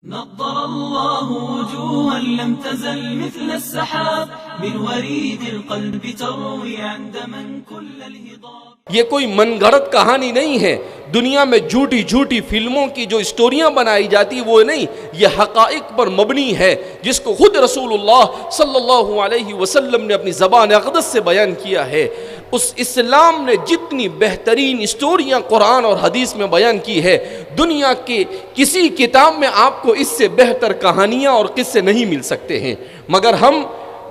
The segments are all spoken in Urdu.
نضر الله وجوها لم تزل مثل السحاب من وريد القلب تروي عن دمن كل الهضاب. یہ کوئی من گھڑت کہانی نہیں ہے. دنیا میں جھوٹی جھوٹی فلموں کی جو اسٹوریاں بنائی جاتی وہ نہیں، یہ حقائق پر مبنی ہے جس کو خود رسول اللہ صلی اللہ علیہ وسلم نے اپنی زبان اقدس سے بیان کیا ہے. اس اسلام نے جتنی بہترین اسٹوریاں قرآن اور حدیث میں بیان کی ہے، دنیا کے کسی کتاب میں آپ کو اس سے بہتر کہانیاں اور قصے نہیں مل سکتے ہیں. مگر ہم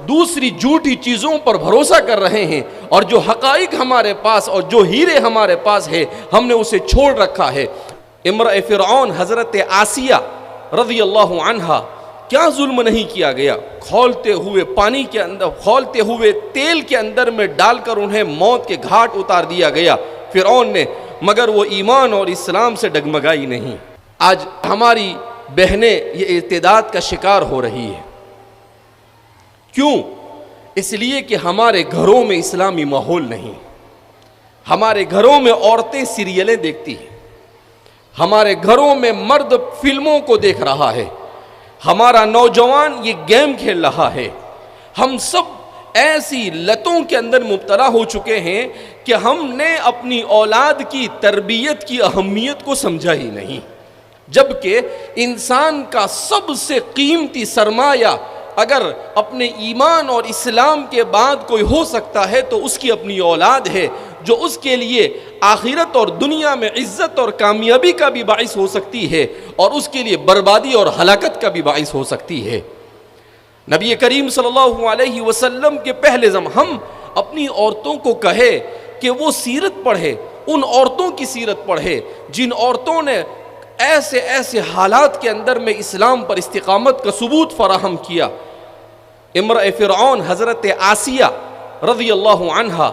دوسری جھوٹی چیزوں پر بھروسہ کر رہے ہیں، اور جو حقائق ہمارے پاس اور جو ہیرے ہمارے پاس ہے ہم نے اسے چھوڑ رکھا ہے. امرأ فرعون حضرت آسیہ رضی اللہ عنہا، کیا ظلم نہیں کیا گیا؟ کھولتے ہوئے پانی کے اندر، کھولتے ہوئے تیل کے اندر میں ڈال کر انہیں موت کے گھاٹ اتار دیا گیا فرعون نے، مگر وہ ایمان اور اسلام سے ڈگمگائی نہیں. آج ہماری بہنیں یہ ارتداد کا شکار ہو رہی ہے. کیوں؟ اس لیے کہ ہمارے گھروں میں اسلامی ماحول نہیں. ہمارے گھروں میں عورتیں سیریلیں دیکھتی ہیں، ہمارے گھروں میں مرد فلموں کو دیکھ رہا ہے، ہمارا نوجوان یہ گیم کھیل رہا ہے. ہم سب ایسی لتوں کے اندر مبتلا ہو چکے ہیں کہ ہم نے اپنی اولاد کی تربیت کی اہمیت کو سمجھا ہی نہیں، جبکہ انسان کا سب سے قیمتی سرمایہ اگر اپنے ایمان اور اسلام کے بعد کوئی ہو سکتا ہے تو اس کی اپنی اولاد ہے، جو اس کے لیے آخرت اور دنیا میں عزت اور کامیابی کا بھی باعث ہو سکتی ہے، اور اس کے لیے بربادی اور ہلاکت کا بھی باعث ہو سکتی ہے. نبی کریم صلی اللہ علیہ وسلم کے پہلے ہم اپنی عورتوں کو کہے کہ وہ سیرت پڑھے، ان عورتوں کی سیرت پڑھے جن عورتوں نے ایسے ایسے حالات کے اندر میں اسلام پر استقامت کا ثبوت فراہم کیا. امرأ فرعون حضرت آسیہ رضی اللہ عنہا،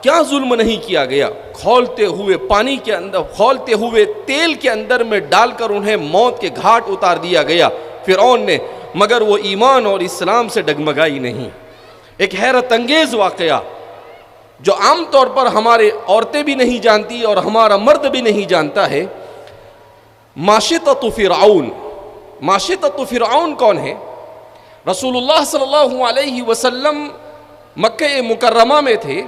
کیا ظلم نہیں کیا گیا؟ کھولتے ہوئے پانی کے اندر، کھولتے ہوئے تیل کے اندر میں ڈال کر انہیں موت کے گھاٹ اتار دیا گیا فرعون نے، مگر وہ ایمان اور اسلام سے ڈگمگائی نہیں. ایک حیرت انگیز واقعہ جو عام طور پر ہمارے عورتیں بھی نہیں جانتی اور ہمارا مرد بھی نہیں جانتا ہے. ماشطۃ فرعون. ماشطۃ فرعون کون ہے؟ رسول اللہ صلی اللہ علیہ وسلم مکہ مکرمہ میں تھے.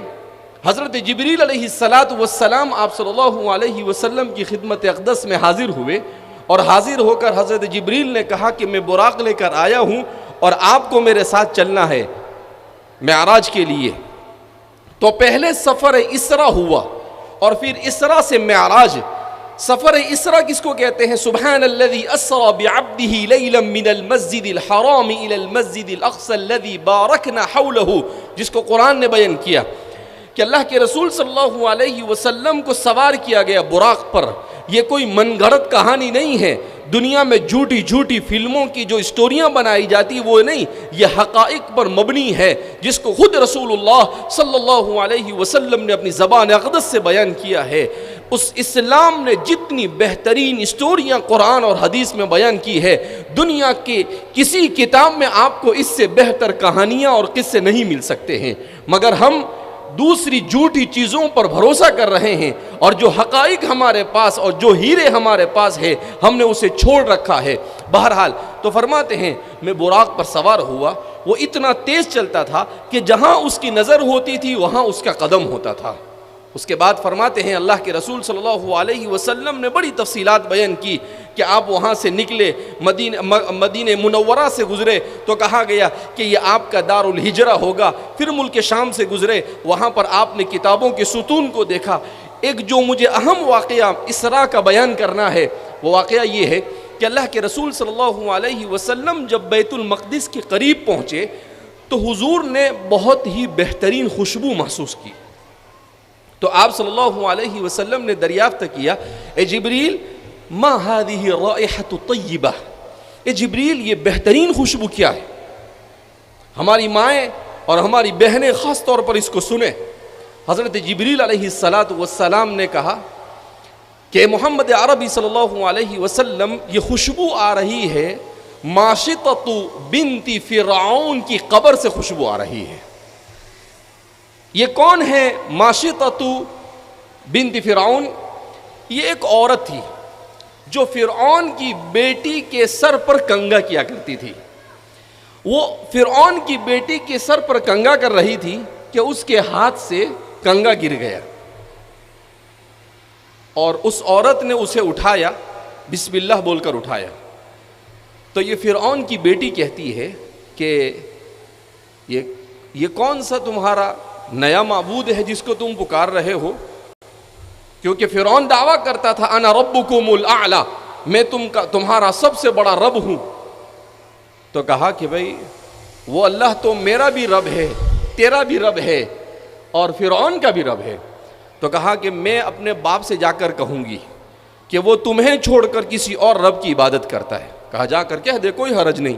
حضرت جبریل علیہ السلام آپ صلی اللہ علیہ وسلم کی خدمت اقدس میں حاضر ہوئے، اور حاضر ہو کر حضرت جبریل نے کہا کہ میں براق لے کر آیا ہوں اور آپ کو میرے ساتھ چلنا ہے معراج کے لیے. تو پہلے سفر اسرا ہوا اور پھر اسرا سے معراج. سفر اسرا کس کو کہتے ہیں؟ سبحان الذی اسرا بعبدہ لیلا من المسجد الحرام الى المسجد الاقصى الذی بارکنا حولہ، جس کو قرآن نے بیان کیا کہ اللہ کے رسول صلی اللہ علیہ وسلم کو سوار کیا گیا براق پر. یہ کوئی من گھڑت کہانی نہیں ہے. دنیا میں جھوٹی جھوٹی فلموں کی جو اسٹوریاں بنائی جاتی وہ نہیں، یہ حقائق پر مبنی ہے جس کو خود رسول اللہ صلی اللہ علیہ وسلم نے اپنی زبان اقدس سے بیان کیا ہے. اس اسلام نے جتنی بہترین اسٹوریاں قرآن اور حدیث میں بیان کی ہے، دنیا کے کسی کتاب میں آپ کو اس سے بہتر کہانیاں اور قصے نہیں مل سکتے ہیں. مگر ہم دوسری جھوٹی چیزوں پر بھروسہ کر رہے ہیں، اور جو حقائق ہمارے پاس اور جو ہیرے ہمارے پاس ہے ہم نے اسے چھوڑ رکھا ہے. بہرحال تو فرماتے ہیں میں براق پر سوار ہوا، وہ اتنا تیز چلتا تھا کہ جہاں اس کی نظر ہوتی تھی وہاں اس کا قدم ہوتا تھا. اس کے بعد فرماتے ہیں اللہ کے رسول صلی اللہ علیہ وسلم نے بڑی تفصیلات بیان کی کہ آپ وہاں سے نکلے، مدینہ منورہ سے گزرے تو کہا گیا کہ یہ آپ کا دار الہجرہ ہوگا. پھر ملک شام سے گزرے، وہاں پر آپ نے کتابوں کے ستون کو دیکھا. ایک جو مجھے اہم واقعہ اسرا کا بیان کرنا ہے وہ واقعہ یہ ہے کہ اللہ کے رسول صلی اللہ علیہ وسلم جب بیت المقدس کے قریب پہنچے تو حضور نے بہت ہی بہترین خوشبو محسوس کی. تو آپ صلی اللہ علیہ وسلم نے دریافت کیا، اے جبریل ما هذه الرائحة الطیبہ، اے جبریل یہ بہترین خوشبو کیا ہے؟ ہماری مائیں اور ہماری بہنیں خاص طور پر اس کو سنیں. حضرت جبریل علیہ السلام نے کہا کہ محمد عربی صلی اللہ علیہ وسلم یہ خوشبو آ رہی ہے ماشطۃ بنت فرعون کی قبر سے خوشبو آ رہی ہے. یہ کون ہے ماشطۃ بنت فرعون؟ یہ ایک عورت تھی جو فرعون کی بیٹی کے سر پر کنگا کیا کرتی تھی. وہ فرعون کی بیٹی کے سر پر کنگا کر رہی تھی کہ اس کے ہاتھ سے کنگا گر گیا اور اس عورت نے اسے اٹھایا, بسم اللہ بول کر اٹھایا. تو یہ فرعون کی بیٹی کہتی ہے کہ یہ کون سا تمہارا نیا معبود ہے جس کو تم پکار رہے ہو؟ کیونکہ فرعون دعویٰ کرتا تھا انا ربکم الاعلی, میں تمہارا سب سے بڑا رب ہوں. تو کہا کہ بھئی وہ اللہ تو میرا بھی رب ہے, تیرا بھی رب ہے اور فرعون کا بھی رب ہے. تو کہا کہ میں اپنے باپ سے جا کر کہوں گی کہ وہ تمہیں چھوڑ کر کسی اور رب کی عبادت کرتا ہے. کہا جا کر کہہ دے, کوئی حرج نہیں.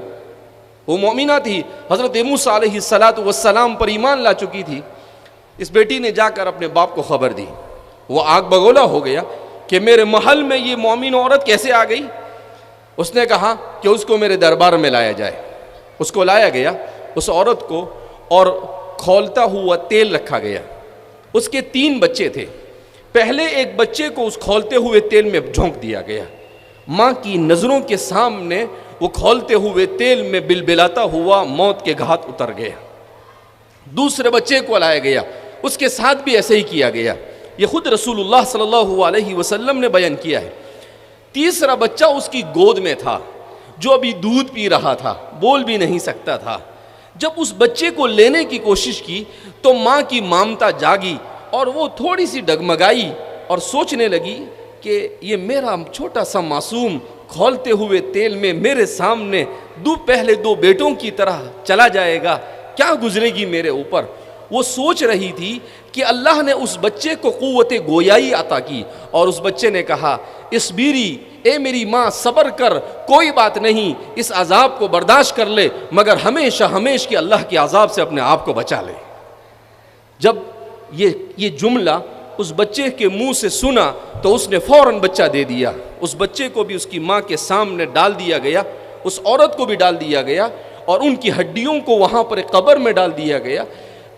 وہ مومنہ تھی, حضرت موسیٰ علیہ السلام پر ایمان لا چکی تھی. اس بیٹی نے جا کر اپنے باپ کو خبر دی. وہ آگ بگولا ہو گیا کہ میرے محل میں یہ مومن عورت کیسے آ گئی. اس نے کہا کہ اس کو میرے دربار میں لایا جائے. اس کو لایا گیا, اس عورت کو, اور کھولتا ہوا تیل رکھا گیا. اس کے 3 بچے تھے. پہلے ایک بچے کو اس کھولتے ہوئے تیل میں جھونک دیا گیا. ماں کی نظروں کے سامنے وہ کھولتے ہوئے تیل میں بلبلاتا ہوا موت کے گھاٹ اتر گیا. دوسرے بچے کو لایا گیا, اس کے ساتھ بھی ایسے ہی کیا گیا. یہ خود رسول اللہ صلی اللہ علیہ وسلم نے بیان کیا ہے. تیسرا بچہ اس کی گود میں تھا جو ابھی دودھ پی رہا تھا, بول بھی نہیں سکتا تھا. جب اس بچے کو لینے کی کوشش کی تو ماں کی مامتا جاگی اور وہ تھوڑی سی ڈگمگائی اور سوچنے لگی کہ یہ میرا چھوٹا سا معصوم کھولتے ہوئے تیل میں میرے سامنے پہلے 2 بیٹوں کی طرح چلا جائے گا, کیا گزرے گی میرے اوپر. وہ سوچ رہی تھی کہ اللہ نے اس بچے کو قوت گویائی عطا کی اور اس بچے نے کہا اسبیری, اے میری ماں صبر کر, کوئی بات نہیں, اس عذاب کو برداشت کر لے, مگر ہمیشہ ہمیشہ کی اللہ کے عذاب سے اپنے آپ کو بچا لے. جب یہ جملہ اس بچے کے منہ سے سنا تو اس نے فوراً بچہ دے دیا. اس بچے کو بھی اس کی ماں کے سامنے ڈال دیا گیا, اس عورت کو بھی ڈال دیا گیا اور ان کی ہڈیوں کو وہاں پر ایک قبر میں ڈال دیا گیا.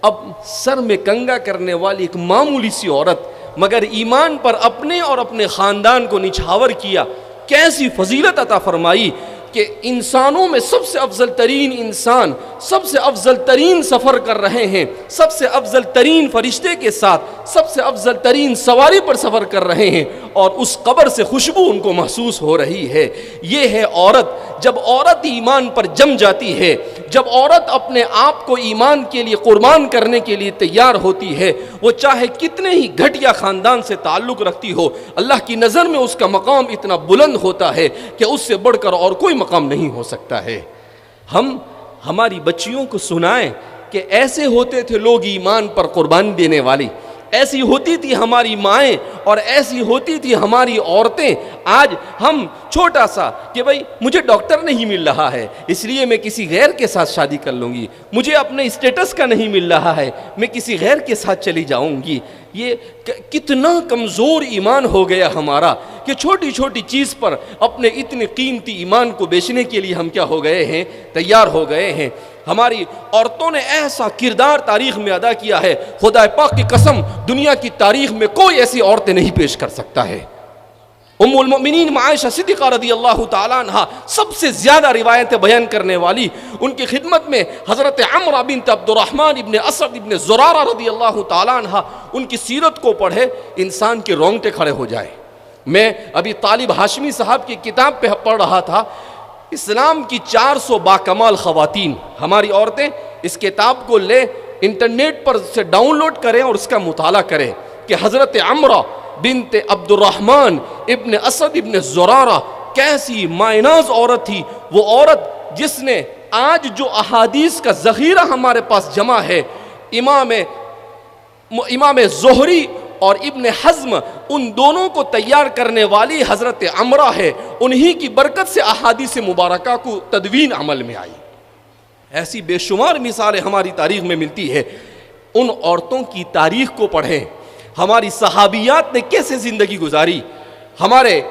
اب سر میں کنگا کرنے والی ایک معمولی سی عورت, مگر ایمان پر اپنے اور اپنے خاندان کو نچھاور کیا, کیسی فضیلت عطا فرمائی کہ انسانوں میں سب سے افضل ترین انسان سب سے افضل ترین سفر کر رہے ہیں, سب سے افضل ترین فرشتے کے ساتھ سب سے افضل ترین سواری پر سفر کر رہے ہیں اور اس قبر سے خوشبو ان کو محسوس ہو رہی ہے. یہ ہے عورت. جب عورت ایمان پر جم جاتی ہے, جب عورت اپنے آپ کو ایمان کے لیے قربان کرنے کے لیے تیار ہوتی ہے, وہ چاہے کتنے ہی گھٹیا خاندان سے تعلق رکھتی ہو, اللہ کی نظر میں اس کا مقام اتنا بلند ہوتا ہے کہ اس سے بڑھ کر اور کوئی مقام نہیں ہو سکتا ہے. ہم ہماری بچیوں کو سنائیں کہ ایسے ہوتے تھے لوگ ایمان پر قربانی دینے والی, ایسی ہوتی تھی ہماری مائیں اور ایسی ہوتی تھی ہماری عورتیں. آج ہم چھوٹا سا کہ بھئی مجھے ڈاکٹر نہیں مل رہا ہے اس لیے میں کسی غیر کے ساتھ شادی کر لوں گی, مجھے اپنے اسٹیٹس کا نہیں مل رہا ہے میں کسی غیر کے ساتھ چلی جاؤں گی. یہ کتنا کمزور ایمان ہو گیا ہمارا کہ چھوٹی چھوٹی چیز پر اپنے اتنے قیمتی ایمان کو بیچنے کے لیے ہم کیا ہو گئے ہیں, تیار ہو گئے ہیں. ہماری عورتوں نے ایسا کردار تاریخ میں ادا کیا ہے, خدا پاک کی قسم دنیا کی تاریخ میں کوئی ایسی عورتیں نہیں پیش کر سکتا ہے. ام المؤمنین عائشہ صدیقہ رضی اللہ تعالیٰ عنہ سب سے زیادہ روایتیں بیان کرنے والی, ان کی خدمت میں حضرت عمرہ بنت عبد الرحمن ابن اسد ابن زرارہ رضی اللہ تعالیٰ عنہ, ان کی سیرت کو پڑھے انسان کے رونگٹے کھڑے ہو جائے. میں ابھی طالب ہاشمی صاحب کی کتاب پہ پڑھ رہا تھا, اسلام کی 400 باکمال خواتین. ہماری عورتیں اس کتاب کو لے انٹرنیٹ پر سے ڈاؤن لوڈ کریں اور اس کا مطالعہ کریں کہ حضرت عمرہ بنت عبد الرحمن ابن اسد ابن زرارہ کیسی مائناز عورت تھی. وہ عورت جس نے آج جو احادیث کا ذخیرہ ہمارے پاس جمع ہے, امام زہری اور ابن حزم ان دونوں کو تیار کرنے والی حضرت عمرہ ہے. انہی کی برکت سے احادیث مبارکہ کو تدوین عمل میں آئی. ایسی بے شمار مثالیں ہماری تاریخ میں ملتی ہے. ان عورتوں کی تاریخ کو پڑھیں, ہماری صحابیات نے کیسے زندگی گزاری, ہمارے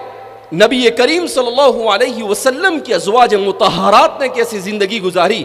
نبی کریم صلی اللہ علیہ وسلم کی ازواج مطہرات نے کیسے زندگی گزاری,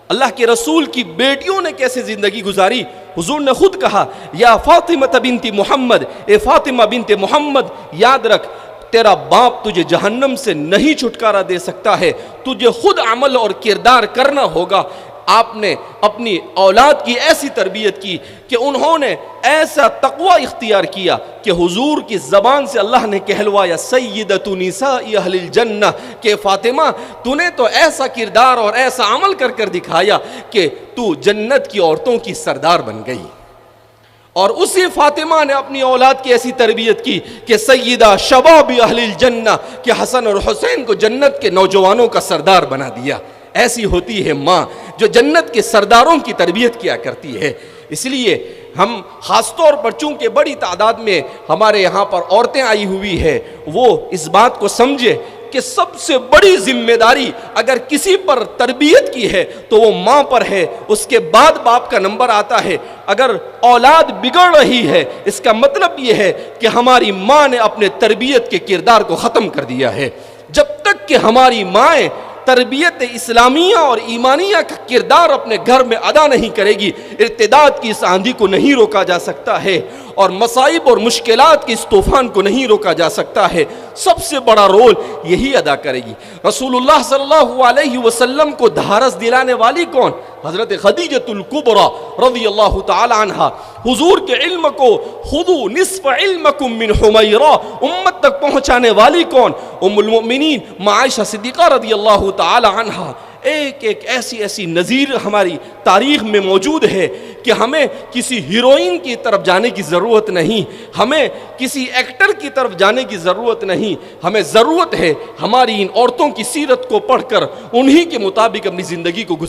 اللہ کے رسول کی بیٹیوں نے کیسے زندگی گزاری. حضور نے خود کہا یا فاطمہ بنت محمد, اے فاطمہ بنت محمد یاد رکھ تیرا باپ تجھے جہنم سے نہیں چھٹکارا دے سکتا ہے، تجھے خود عمل اور کردار کرنا ہوگا۔ آپ نے اپنی اولاد کی ایسی تربیت کی کہ انہوں نے ایسا تقوی اختیار کیا کہ حضور کی زبان سے اللہ نے کہلوایا سیدۃ نساء اہل الجنہ، کہ فاطمہ تو نے تو ایسا کردار اور ایسا عمل کر کر دکھایا کہ تو جنت کی عورتوں کی سردار بن گئی۔ اور اسی فاطمہ نے اپنی اولاد کی ایسی تربیت کی کہ سیدہ شباب اہل الجنہ، کہ حسن اور حسین کو جنت کے نوجوانوں کا سردار بنا دیا۔ ایسی ہوتی ہے ماں جو جنت کے سرداروں کی تربیت کیا کرتی ہے۔ اس لیے ہم خاص طور پر چونکہ بڑی تعداد میں ہمارے یہاں پر عورتیں آئی ہوئی ہے، وہ اس بات کو سمجھے کہ سب سے بڑی ذمہ داری اگر کسی پر تربیت کی ہے تو وہ ماں پر ہے، اس کے بعد باپ کا نمبر آتا ہے۔ اگر اولاد بگڑ رہی ہے اس کا مطلب یہ ہے کہ ہماری ماں نے اپنے تربیت کے کردار کو ختم کر دیا ہے۔ جب تک کہ ہماری مائیں تربیت اسلامیہ اور ایمانیہ کا کردار اپنے گھر میں ادا نہیں کرے گی، ارتداد کی اس آندھی کو نہیں روکا جا سکتا ہے، اور مصائب اور مشکلات کے اس طوفان کو نہیں روکا جا سکتا ہے۔ سب سے بڑا رول یہی ادا کرے گی۔ رسول اللہ صلی اللہ علیہ وسلم کو دھارس دلانے والی کون؟ حضرت خدیجۃ الکبریٰ رضی اللہ تعالی عنہا۔ حضور کے علم کو خذوا نصف علمکم من حمیرہ امت تک پہنچانے والی کون؟ ام المؤمنین عائشہ صدیقہ رضی اللہ تعالی عنہا۔ ایک ایک ایسی نظیر ہماری تاریخ میں موجود ہے کہ ہمیں کسی ہیروئن کی طرف جانے کی ضرورت نہیں، ہمیں کسی ایکٹر کی طرف جانے کی ضرورت نہیں، ہمیں ضرورت ہے ہماری ان عورتوں کی سیرت کو پڑھ کر انہی کے مطابق اپنی زندگی کو گزارنے